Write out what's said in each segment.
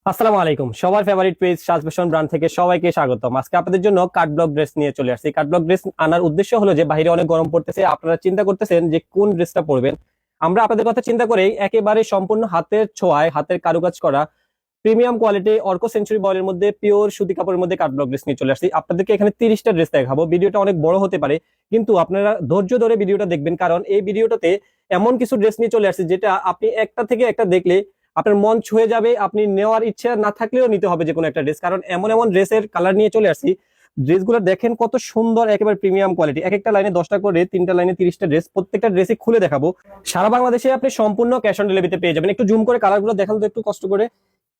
আসসালামু আলাইকুম। সবার ফেভারিট পেজ সাজ ফ্যাশন ব্র্যান্ড থেকে সবাইকে স্বাগতম। আজকে আপনাদের জন্য কাট ব্লক ড্রেস নিয়ে চলে আসছি। কাট ব্লক ড্রেস আনার উদ্দেশ্য হলো যে বাইরে অনেক গরম পড়তেছে, আপনারা চিন্তা করতেছেন যে কোন ড্রেসটা পরবেন। আমরা আপনাদের কথা চিন্তা করেই একেবারে সম্পূর্ণ হাতের ছোঁয়ায় হাতের কারুকাজ করা প্রিমিয়াম কোয়ালিটি অর্কো সেঞ্চুরি বয়েলের মধ্যে পিওর সুতি কাপড়ের মধ্যে কাট ব্লক ড্রেস নিয়ে চলে আসছি। আপনাদেরকে এখানে 30টা ড্রেস দেখাবো। ভিডিওটা অনেক বড় হতে পারে, কিন্তু আপনারা ধৈর্য ধরে ভিডিওটা দেখবেন, কারণ এই ভিডিওটাতে এমন কিছু ড্রেস নিয়ে চলে আসছে যেটা আপনি একটা থেকে একটা দেখলে আপনার মন ছুঁয়ে যাবে। আপনি নেওয়ার ইচ্ছা না থাকলেও নিতে হবে যে কোনো একটা ড্রেস, কারণ এমন এমন ড্রেসের কালার নিয়ে চলে আসছি। ড্রেসগুলো দেখেন কত সুন্দর, একেবারে প্রিমিয়াম কোয়ালিটি। এক একটা লাইনে 10টা করে, 3টা লাইনে 30টা ড্রেস, প্রত্যেকটা ড্রেসই খুলে দেখাবো। সারা বাংলাদেশে আপনি সম্পূর্ণ ক্যাশ অন ডেলিভারিতে পেয়ে যাবেন। একটু জুম করে কালারগুলো দেখান তো একটু কষ্ট করে,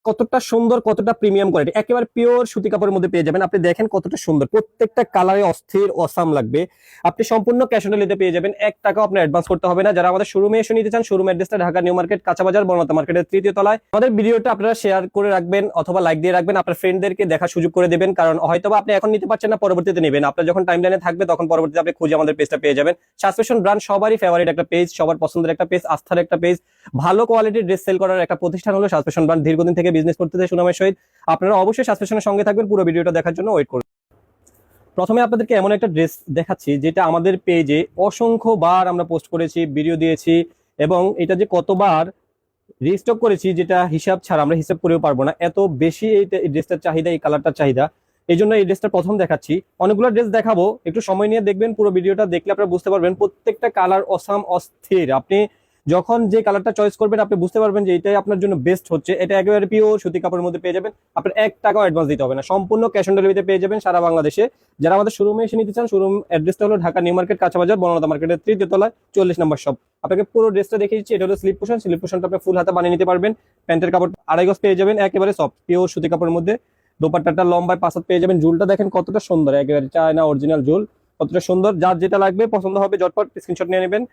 কতটা সুন্দর, কতটা প্রিমিয়াম কোয়ালিটি, একেবারে পিওর সুতি কাপড়ের মধ্যে পেয়ে যাবেন। আপনি দেখেন কতটা সুন্দর, প্রত্যেকটা কালারে অস্থির অসাম লাগবে। আপনি সম্পূর্ণ ক্যাশ অন ডেলিভারিতে পেয়ে যাবেন, 1 টাকা আপনার অ্যাডভান্স করতে হবে না। যারা আমাদের শোরুমে এসে নিতে চান, শোরুম অ্যাড্রেসটা ঢাকা নিউ মার্কেট, কাঁচা বাজার, বনলতা মার্কেটের 3য় তলায়। আমাদের ভিডিওটা আপনারা শেয়ার করে রাখবেন অথবা লাইক দিয়ে রাখবেন, আপনার ফ্রেন্ডদেরকে দেখার সুযোগ করে দেবেন, কারণ হয়তোবা আপনি এখন নিতে পারছেন না, পরবর্তীতে নেবেন। আপনার যখন টাইম লাইনে থাকবে তখন পরবর্তীতে আপনি খুঁজে আমাদের পেজটা পেয়ে যাবেন। সাজ ফ্যাশন ব্র্যান্ড সবারই ফেভারিট একটা পেজ, সবার পছন্দের একটা পেজ, আস্থার একটা পেজ, ভালো কোয়ালিটির ড্রেস সেল করার একটা প্রতিষ্ঠান হলো সাজ ফ্যাশন ব্র্যান্ড। দীর্ঘদিন থেকে বিজনেস করতেছে সুনামের সহিত। আপনারা অবশ্যই সাজ ফ্যাশনের সঙ্গে থাকবেন, পুরো ভিডিওটা দেখার জন্য ওয়েট করুন। প্রথমে আপনাদেরকে এমন একটা ড্রেস দেখাচ্ছি যেটা আমাদের পেজে অসংখ্য বার আমরা পোস্ট করেছি, ভিডিও দিয়েছি, এবং এটা যে কতবার রিস্টক করেছি যেটা হিসাব ছাড়া আমরা হিসাব করেও পারবো না, এত বেশি এই ড্রেসটার চাহিদা, এই কালারটার চাহিদা। এই জন্য এই ড্রেসটা প্রথম দেখাচ্ছি। অনেকগুলো ড্রেস দেখাবো, একটু সময় নিয়ে দেখবেন। পুরো ভিডিওটা দেখলে আপনারা বুঝতে পারবেন প্রত্যেকটা কালার অসাম অস্থির। আপনি যখন যে কালারটা চয়েস করবেন আপনি বুঝতে পারবেন যে এটাই আপনার জন্য বেস্ট হচ্ছে। এটা একেবারে পিওর সুতি কাপড়ের মধ্যে পেয়ে যাবেন। আপনার 1 টাকাও অ্যাডভান্স দিতে হবে না, সম্পূর্ণ ক্যাশ অন ডেলিভারিতে পেয়ে যাবেন সারা বাংলাদেশে। যারা আমাদের শোরুমে এসে নিতে চান, শোরুম অ্যাড্রেসটা হলো ঢাকা নিউ মার্কেট, কাঁচা বাজার, বনলতা মার্কেটের 3য় তলায়, 44 নম্বর শপ। আপনাকে পুরো ড্রেসটা দেখিয়ে দিচ্ছি। এটা হলো স্লিপ পোশন, স্লিপ পোশনটা আপনি ফুল হাতে বানিয়ে নিতে পারবেন। প্যান্টের কাপড় 2.5 গজ পেয়ে যাবেন, একেবারে সফট পিওর সুতি কাপড়ের মধ্যে। দোপাট্টাটা লম্বায় 5 হাত পেয়ে যাবেন। ঝুলটা দেখেন কতটা সুন্দর, একেবারে চায়না অরিজিনাল ঝুল, কতটা সুন্দর। যার যেটা লাগবে পছন্দ হবে ঝটপট স্ক্রিনশট নিয়ে নেবেন।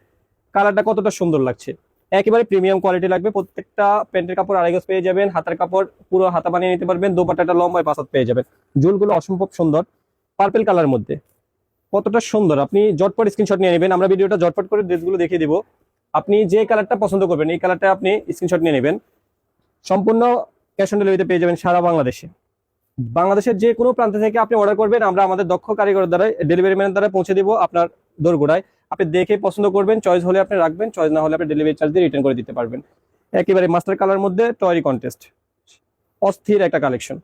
কালারটা কতটা সুন্দর লাগছে, একেবারে প্রিমিয়াম কোয়ালিটি লাগবে। প্রত্যেকটা প্যান্টের কাপড় 2.5 গজ পেয়ে যাবেন, হাতের কাপড় পুরো হাতা বানিয়ে নিতে পারবেন। দোপাট্টাটা লম্বায় 5 হাত পেয়ে যাবেন। ঝুলগুলো অসম্ভব সুন্দর, পার্পল কালার মধ্যে কতটা সুন্দর। আপনি ঝটপট স্ক্রিনশট নিয়ে নেবেন, আমরা ভিডিওটা ঝটপট করে ড্রেসগুলো দেখিয়ে দিব। আপনি যে কালারটা পছন্দ করবেন এই কালারটা আপনি স্ক্রিনশট নিয়ে নেবেন। সম্পূর্ণ ক্যাশ অন ডেলিভারিতে পেয়ে যাবেন সারা বাংলাদেশে। বাংলাদেশের যে কোনো প্রান্ত থেকে আপনি অর্ডার করবেন, আমরা আমাদের দক্ষ কারিগর দ্বারা, ডেলিভারি ম্যানের দ্বারা পৌঁছে দিব আপনার দোরগোড়ায়। আপনি দেখে পছন্দ করবেন, চয়েস হলে আপনি রাখবেন, চয়েস না হলে আপনি ডেলিভারি চার্জ দিয়ে রিটার্ন করে দিতে পারবেন। একেবারে মাস্টার কালার মধ্যে টয়রি কন্টেস্ট, অস্থির একটা কালেকশন।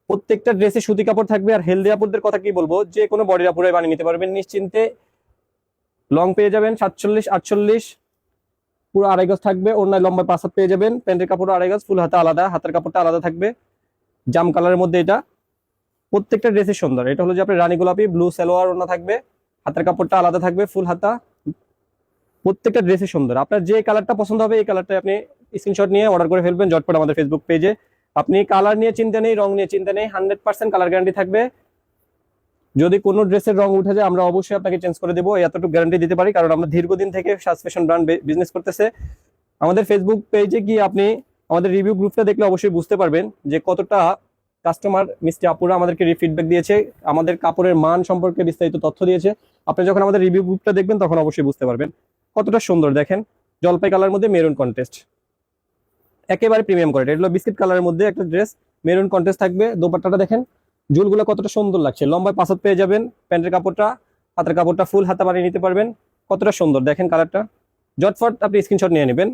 প্রত্যেকটা ড্রেসে সুতি কাপড় থাকবে। আর হেলদি আপুরদের কথা কি বলবো, যে কোনো বডির আপুরাই বানিয়ে নিতে পারবেন নিশ্চিন্তে। লং পেয়ে যাবেন 47, 48, পুরো 2.5 গজ থাকবে। ওড়নায় লম্বা 5 হাত পেয়ে যাবেন। প্যান্টের কাপড় 2.5 গজ, ফুল হাতা আলাদা, হাতের কাপড়টা আলাদা থাকবে। জাম কালারের মধ্যে এটা, প্রত্যেকটা ড্রেসই সুন্দর। এটা হলো যে আপনার রানী গোলাপি, ব্লু সালোয়ার ওড়না থাকবে, হাতের কাপড়টা আলাদা থাকবে, ফুল হাতা। প্রত্যেকটা ড্রেসই সুন্দর। আপনার যে কালারটা পছন্দ হবে এই কালারটা আপনি স্ক্রিনশট নিয়ে অর্ডার করে ফেলবেন ঝটপট আমাদের ফেসবুক পেজে। আপনি কালার নিয়ে চিন্তা নেই, রং নিয়ে চিন্তা নেই, 100% কালার গ্যারান্টি থাকবে। যদি কোনো ড্রেসের রং উঠে যায় আমরা অবশ্যই আপনাকে চেঞ্জ করে দেবো, এতটুকু গ্যারান্টি দিতে পারি, কারণ আমরা দীর্ঘদিন থেকে সাজ ফ্যাশন ব্র্যান্ড বিজনেস করতেছে। আমাদের ফেসবুক পেজে গিয়ে আপনি আমাদের রিভিউ গ্রুপটা দেখলে অবশ্যই বুঝতে পারবেন যে কতটা কাস্টমার মিষ্টি আপুরা আমাদেরকে ফিডব্যাক দিয়েছে, আমাদের কাপড়ের মান সম্পর্কে বিস্তারিত তথ্য দিয়েছে। আপনি যখন আমাদের রিভিউ গ্রুপটা দেখবেন তখন অবশ্যই বুঝতে পারবেন কতটা সুন্দর। দেখেন জলপাই কালার মধ্যে মেরুন কন্টেস্ট, একেবারে প্রিমিয়াম কোয়ালিটি। এগুলো বিস্কিট কালারের মধ্যে একটা ড্রেস, মেরুন কন্টেস্ট থাকবে। দোপাট্টাটা দেখেন, ঝুলগুলো কতটা সুন্দর লাগছে, লম্বায় 5 হাত পেয়ে যাবেন। প্যান্টের কাপড়টা, হাতের কাপড়টা ফুল হাতা বানিয়ে নিতে পারবেন। কতটা সুন্দর দেখেন কালারটা। ঝটফট আপনি স্ক্রিনশট নিয়ে নেবেন।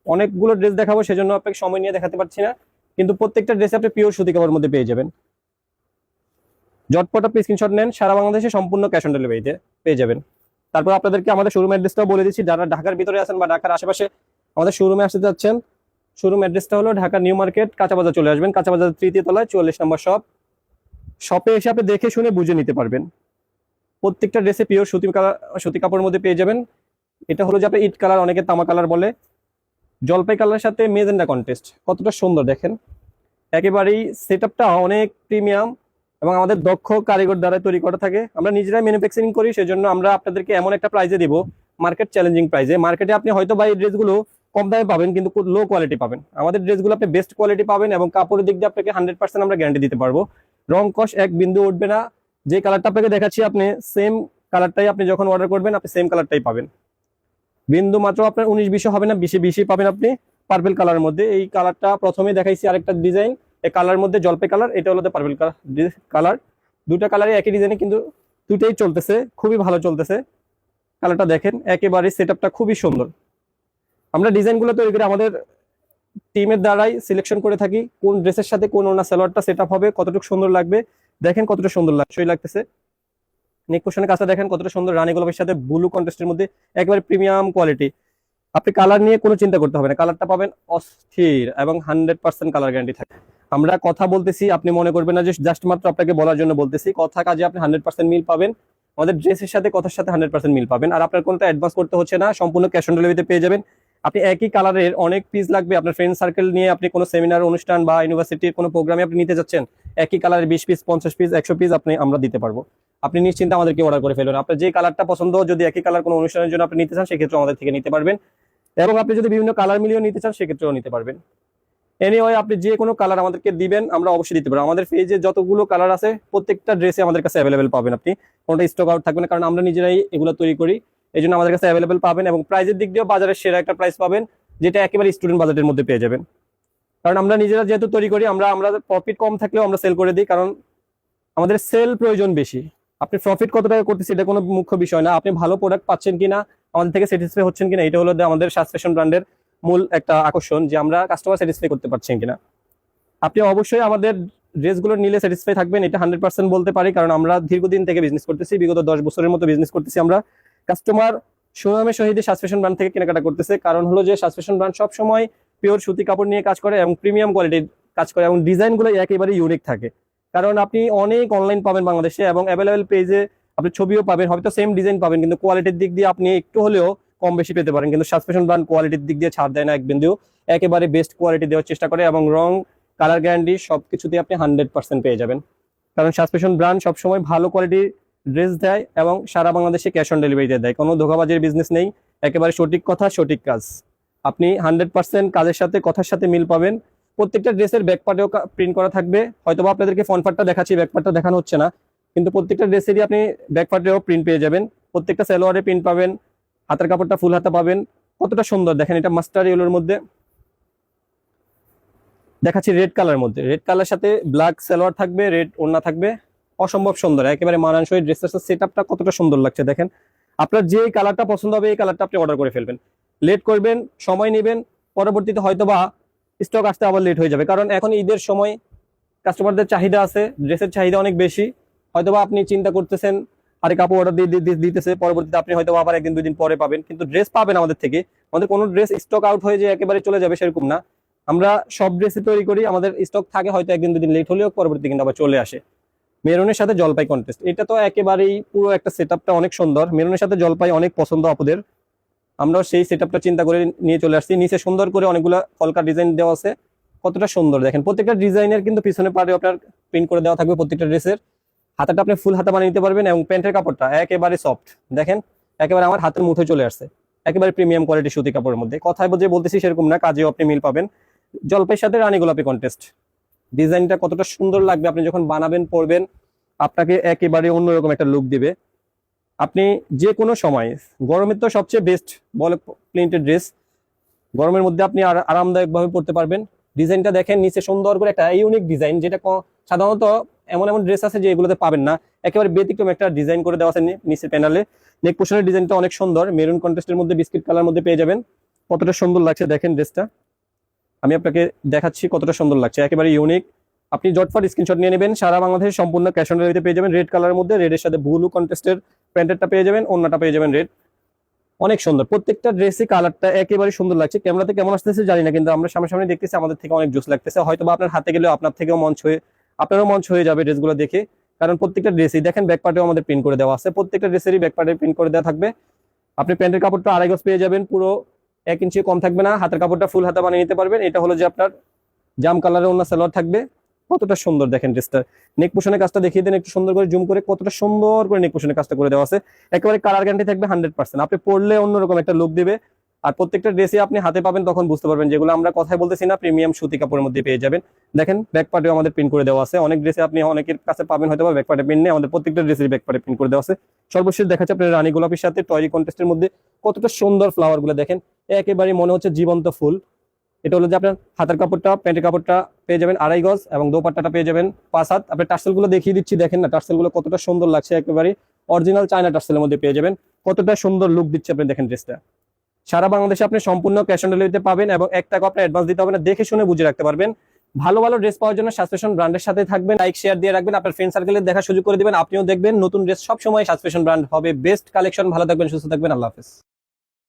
অনেকগুলো ড্রেস দেখাবো, সেজন্য আপনাকে সময় নিয়ে দেখাতে পারছি না, কিন্তু প্রত্যেকটা ড্রেস আপনি পিওর সুতি কাপড়ের মধ্যে পেয়ে যাবেন। ঝটপট আপনি স্ক্রিনশট নেন, সারা বাংলাদেশে সম্পূর্ণ ক্যাশ অন ডেলিভারিতে পেয়ে যাবেন। তারপর আপনাদেরকে আমাদের শোরুম অ্যাড্রেসটাও বলে দিচ্ছি। যারা ঢাকার ভিতরে আছেন বা ঢাকার আশেপাশে আমাদের শোরুমে আসতে যাচ্ছেন, শোরুম অ্যাড্রেসটা হলো ঢাকা নিউ মার্কেট, কাঁচা বাজার চলে আসবেন, কাঁচা বাজার 3য় তলায়, 44 নম্বর শপ। শপে এসে আপনি দেখে শুনে বুঝে নিতে পারবেন। প্রত্যেকটা ড্রেসে পিওর সুতি কাপড়ের মধ্যে পেয়ে যাবেন। এটা হলো যে আপনার ইট কালার, অনেকে তামা কালার বলে। জলপাই কালারের সাথে মেজেন্ডা কন্টেস্ট, কতটা সুন্দর দেখেন। একেবারেই সেটআপটা অনেক প্রিমিয়াম এবং আমাদের দক্ষ কারিগর দ্বারা তৈরি করা থাকে। আমরা নিজেরাই ম্যানুফ্যাকচারিং করি, সেজন্য আমরা আপনাদেরকে এমন একটা প্রাইজে দিব, মার্কেট চ্যালেঞ্জিং প্রাইজে। মার্কেটে আপনি হয়তো বা এই ড্রেসগুলো কম দামে পাবেন, কিন্তু লো কোয়ালিটি পাবেন। আমাদের ড্রেসগুলো আপনি বেস্ট কোয়ালিটি পাবেন এবং কাপড়ের দিক দিয়ে আপনাকে 100% আমরা গ্যারান্টি দিতে পারবো। রং কষ এক বিন্দু উঠবে না। যে কালারটা আপনাকে দেখাচ্ছি আপনি সেম কালারটাই আপনি যখন অর্ডার করবেন আপনি সেম কালারটাই পাবেন। বিন্দু মাত্র আপনার 19-20 হবে না, 20-20 পাবেন আপনি। পার্পল কালারের মধ্যে এই কালারটা প্রথমে দেখাইছি, আরেকটা ডিজাইন এই কালার মধ্যে জলপাই কালার, এটা হলো পার্পল কালার। দুটা কালারই একই ডিজাইনে, কিন্তু দুটাই চলতেছে, খুবই ভালো চলতেছে। কালারটা দেখেন, একেবারে সেটআপটা খুবই সুন্দর। আমরা ডিজাইনগুলো তৈরি করে আমাদের টিমের দ্বারাই সিলেকশন করে থাকি কোন ড্রেসের সাথে কোন ওনা সালোয়ারটা সেটআপ হবে, কতটুকু সুন্দর লাগবে। দেখেন কতটা সুন্দর লাগতেছে। নেক পোর্শনের কাজটা দেখেন কতটা সুন্দর, রানী গোলাপের সাথে ব্লু কন্ট্রাস্টের মধ্যে একেবারে প্রিমিয়াম কোয়ালিটি। আপনি কালার নিয়ে কোনো চিন্তা করতে হবে না, কালারটা পাবেন অস্থির এবং 100% কালার গ্যারান্টি থাকে। আমরা কথা বলতেছি, আপনি মনে করবেন না যে জাস্ট মাত্র আপনাকে বলার জন্য বলতেছি, কথা কাজে আপনি 100% মিল পাবেন। আমাদের ড্রেসের সাথে কথার সাথে 100% মিল পাবেন। আর আপনার কোনটা অ্যাডভান্স করতে হচ্ছে না, সম্পূর্ণ ক্যাশ অন ডেলিভারিতে পেয়ে যাবেন। আপনি একই কালারের অনেক পিস লাগবে, আপনার ফ্রেন্ড সার্কেল নিয়ে আপনি কোনো সেমিনার অনুষ্ঠান বা ইউনিভার্সিটির কোনো প্রোগ্রামে আপনি নিতে যাচ্ছেন, একই কালারের 20 পিস 50 পিস 100 পিস আমরা দিতে পারবো। আপনি নিশ্চিন্তে আমাদেরকে অর্ডার করে ফেলুন। আপনার যে কালারটা পছন্দ, যদি একই কালার কোনো অনুষ্ঠানের জন্য আপনি নিতে চান, সেক্ষেত্রে আমাদের থেকে নিতে পারবেন। এবং আপনি যদি বিভিন্ন কালার মিলিয়েও নিতে চান, সেক্ষেত্রেও নিতে পারবেন। এনিওয়ে, আপনি যে কোনো কালার আমাদেরকে দিবেন, আমরা অবশ্যই দিতে পারবো। আমাদের পেজে যতগুলো কালার আছে প্রত্যেকটা ড্রেসে আমাদের কাছে অ্যাভেলেবেল পাবেন। আপনি কোনটা স্টক আউট থাকবে না, কারণ আমরা নিজেরাই এগুলো তৈরি করি, এই জন্য আমাদের কাছে অ্যাভেলেবেল পাবেন। এবং প্রাইসের দিক দিয়েও বাজারের সেরা একটা প্রাইস পাবেন, যেটা একেবারে স্টুডেন্ট বাজেটের মধ্যে পেয়ে যাবেন। কারণ আমরা নিজেরা যেহেতু তৈরি করি, আমরা প্রফিট কম থাকলেও আমরা সেল করে দিই, কারণ আমাদের সেল প্রয়োজন বেশি। আপনি প্রফিট কত টাকা করতেছি এটা কোনো মুখ্য বিষয় না, আপনি ভালো প্রোডাক্ট পাচ্ছেন কিনা, আমাদের থেকে স্যাটিসফাই হচ্ছেন কিনা, এটা হলো আমাদের সাজ ফ্যাশন ব্র্যান্ডের মূল একটা আকর্ষণ, যে আমরা কাস্টমার স্যাটিসফাই করতে পারছেন কিনা। আপনি অবশ্যই আমাদের ড্রেসগুলো নিলে স্যাটিসফাই থাকবেন, এটা 100% বলতে পারি, কারণ আমরা দীর্ঘদিন থেকে বিজনেস করতেছি, বিগত 10 বছরের মতো বিজনেস করতেছি। আমরা কাস্টমার সুনামের সহিত সাজ ফ্যাশন ব্র্যান্ড থেকে কেনাকাটা করতেছে, কারণ হলো যে সাজ ফ্যাশন ব্র্যান্ড সবসময় পিওর সুতি কাপড় নিয়ে কাজ করে এবং প্রিমিয়াম কোয়ালিটির কাজ করে, এবং ডিজাইনগুলো একেবারে ইউনিক থাকে। কারণ আপনি অনেক অনলাইন পাবেন বাংলাদেশে, এবং অ্যাভেলেবেল পেজে আপনি ছবিও পাবেন, হয়তো সেম ডিজাইন পাবেন, কিন্তু কোয়ালিটির দিক দিয়ে আপনি একটু হলেও কম বেশি পেতে পারেন। কিন্তু সাজ ফ্যাশন ব্র্যান্ড কোয়ালিটির দিক দিয়ে ছাড় দেয় না এক বিন্দু, একেবারে বেস্ট কোয়ালিটি দেওয়ার চেষ্টা করে, এবং রং কালার গ্যারান্টি সবকিছুতে আপনি 100% পেয়ে যাবেন। কারণ সাজ ফ্যাশন ব্র্যান্ড সবসময় ভালো কোয়ালিটির ড্রেস দেয় এবং সারা বাংলাদেশে ক্যাশ অন ডেলিভারিতে দেয়, কোনো ধোকাবাজির বিজনেস নেই, একেবারে সঠিক কথা সঠিক কাজ। আপনি 100% কাজের সাথে কথার সাথে মিল পাবেন। প্রত্যেকটা ড্রেসের ব্যাকপার্টেও প্রিন্ট করা থাকবে, হয়তো আপনাদেরকে ফ্রন্ট পার্টটা দেখাচ্ছি, ব্যাকপার্টটা দেখানো হচ্ছে না, কিন্তু প্রত্যেকটা ড্রেসেরই আপনি ব্যাকপার্টেও প্রিন্ট পেয়ে যাবেন। প্রত্যেকটা সালোয়ারে প্রিন্ট পাবেন, হাতের কাপড়টা ফুল হাতা পাবেন। কতটা সুন্দর দেখেন, এটা মাস্টার ইয়েলোর মধ্যে দেখাচ্ছি, রেড কালার মধ্যে, রেড কালার সাথে ব্ল্যাক সালোয়ার থাকবে, রেড ওড়না থাকবে, অসম্ভব সুন্দর, একেবারে মানানসই। ড্রেসের সেটআপটা কতটা সুন্দর লাগছে দেখেন। আপনার যে কালারটা পছন্দ হবে এই কালারটা আপনি অর্ডার করে ফেলবেন, লেট করবেন, সময় নেবেন, পরবর্তীতে হয়তোবা স্টক আসতে আবার লেট হয়ে যাবে, কারণ এখন ঈদের সময় কাস্টমারদের চাহিদা আছে, ড্রেসের চাহিদা অনেক বেশি। হয়তোবা আপনি চিন্তা করতেছেন আরে কাপড় অর্ডার দিতেছে, পরবর্তীতে আপনি হয়তো আবার একদিন 2 দিন পরে পাবেন, কিন্তু ড্রেস পাবেন আমাদের থেকে। আমাদের কোনো ড্রেস স্টক আউট হয়ে যে একেবারে চলে যাবে সেরকম না, আমরা সব ড্রেসই তৈরি করি, আমাদের স্টক থাকে, হয়তো একদিন 2 দিন লেট হলেও পরবর্তীতে কিন্তু আবার চলে আসে। মেরুনের সাথে জলপাই কন্টেস্ট, এটা তো একেবারেই পুরো একটা সেটআপটা অনেক সুন্দর। মেরুনের সাথে জলপাই অনেক পছন্দ আপুদের, আমরা সেই সেটআপটা চিন্তা করে নিয়ে চলে আসছি। নিচে সুন্দর করে অনেকগুলো কলকা ডিজাইন দেওয়া আছে, কতটা সুন্দর দেখেন। প্রত্যেকটা ডিজাইনের কিন্তু পিছনে পারে আপনার প্রিন্ট করে দেওয়া থাকবে প্রত্যেকটা ড্রেসের। হাতাটা আপনি ফুল হাতা বানিয়ে নিতে পারবেন, এবং প্যান্টের কাপড়টা একেবারে সফট দেখেন, একেবারে আমার হাতের মুঠোয় চলে আসছে, একেবারে প্রিমিয়াম কোয়ালিটি সুতি কাপড়ের মধ্যে। কথায় যে বলতেছি সেরকম না, কাজেও আপনি মিল পাবেন। জলপাইয়ের সাথে রানী গোলাপি কন্টেস্ট, ডিজাইনটা কতটা সুন্দর লাগবে, আপনি যখন বানাবেন পরবেন আপনাকে একেবারে অন্যরকম একটা লুক দিবে। আপনি যে কোনো সময়, গরমের তো সবচেয়ে বেস্ট বলে প্রিন্টেড ড্রেস, গরমের মধ্যে আপনি আরামদায়ক ভাবে পড়তে পারবেন। ডিজাইনটা দেখেন, নিচে সুন্দর করে একটা ইউনিক ডিজাইন, যেটা সাধারণত এমন এমন ড্রেস আছে যে এগুলোতে পাবেন না, একেবারে ব্যতিক্রম একটা ডিজাইন করে দেওয়া আছে নিচের প্যানেলে। নেক পোর্শনের ডিজাইনটা অনেক সুন্দর, মেরুন কন্ট্রাস্টের মধ্যে বিস্কিট কালার মধ্যে পেয়ে যাবেন। কতটা সুন্দর লাগছে দেখেন ড্রেসটা, আমি আপনাকে দেখাচ্ছি কতটা সুন্দর লাগছে, একেবারে ইউনিক। আপনি জটফট স্ক্রিনশট নিয়ে নেবেন, সারা বাংলাদেশ সম্পূর্ণ ক্যাশ অন ডেলিভারিতে পেয়ে যাবেন। রেড কালারের মধ্যে রেডের সাথে ব্লু কন্ট্রাস্টের প্যান্টেরটা পেয়ে যাবেন, ওড়নাটা পেয়ে যাবেন রেড, অনেক সুন্দর। প্রত্যেকটা ড্রেসই কালারটা একেবারে সুন্দর লাগছে। ক্যামেরাতে কেমন আসতেছে জানি না, কিন্তু আমরা সামনে দেখতেছি, আমাদের থেকে অনেক জোস লাগতেছে। হয়তো বা আপনার হাতে গেলেও আপনার থেকেও আপনারও মঞ্চ হয়ে যাবে ড্রেসগুলো দেখে, কারণ প্রত্যেকটা ড্রেসই দেখেন ব্যাকপার্টেও আমাদের প্রিন্ট করে দেওয়া আছে, প্রত্যেকটা ড্রেসেরই ব্যাকপার্টে প্রিন্ট করে দেওয়া থাকবে। আপনি প্যান্টের কাপড়টা 2.5 গজ পেয়ে যাবেন, পুরো 1 ইঞ্চি কম থাকবে না। হাতের কাপড়টা ফুল হাতা বানিয়ে নিতে পারবেন। এটা হলো যে আপনার জাম কালারের ওড়না সালোয়ার থাকবে, কতটা সুন্দর দেখেন ড্রেসটা। নেক পোর্শনের কাজটা দেখিয়ে দেন একটু সুন্দর করে জুম করে, কতটা সুন্দর করে নেক পোর্শনের কাজটা করে দেওয়া আছে। একেবারে কালার গ্যারান্টি থাকবে 100%, আপনি পরলে অন্যরকম একটা লুক দিবে। আর প্রত্যেকটা ড্রেসে আপনি হাতে পাবেন, তখন বুঝতে পারবেন যেগুলো আমরা কথাই বলতেছি না, প্রিমিয়াম সুতি কাপড়ের মধ্যে পেয়ে যাবেন। দেখেন ব্যাক পার্টেও আমাদের প্রিন্ট করে দেওয়া আছে, অনেক ড্রেসে আপনি অনেকের কাছে পাবেন হয়তো ব্যাক পার্টে প্রিন্ট নেই, আমাদের প্রত্যেকটা ড্রেসের ব্যাক পার্টে প্রিন্ট করে দেওয়া আছে। সর্বশেষ দেখাচ্ছে আপনার রানী গোলাপের সাথে টয়রি কন্টেস্টের মধ্যে কতটা সুন্দর ফ্লাওয়ার গুলো দেখেন, একেবারে মনে হচ্ছে জীবন্ত ফুল। এটা হলো যে আপনার হাতের কাপড়টা, প্যান্টের কাপড়টা পেয়ে যাবেন 2.5 গজ এবং দোপাট্টাটা পেয়ে যাবেন 5 হাত। আপনি টার্সেল গুলো দেখিয়ে দিচ্ছি, দেখেন না টার্সেল গুলো কতটা সুন্দর লাগছে, একেবারে অরিজিনাল চায়না টার্সেলের মধ্যে পেয়ে যাবেন। কতটা সুন্দর লুক দিচ্ছে আপনি দেখেন ড্রেসটা। সারা বাংলাদেশে আপনি সম্পূর্ণ ক্যাশ অন ডেলিভারিতে পাবেন এবং 1 টাকা আপনি অ্যাডভান্স দিতে হবে না, দেখে শুনে বুঝে রাখতে পারবেন। ভালো ভালো ড্রেস পাওয়ার জন্য সাজ ফ্যাশন ব্র্যান্ডের সাথে থাকবেন, লাইক শেয়ার দিয়ে রাখবেন, আপনার ফ্রেন্ড সার্কেলে দেখা সুযোগ করে দিবেন, আপনিও দেখবেন। নতুন ড্রেস সব সময় সাজ ফ্যাশন ব্র্যান্ড হবে বেস্ট কালেকশন। ভালো থাকবেন, সুস্থ থাকবেন, আল্লাহ হাফেজ।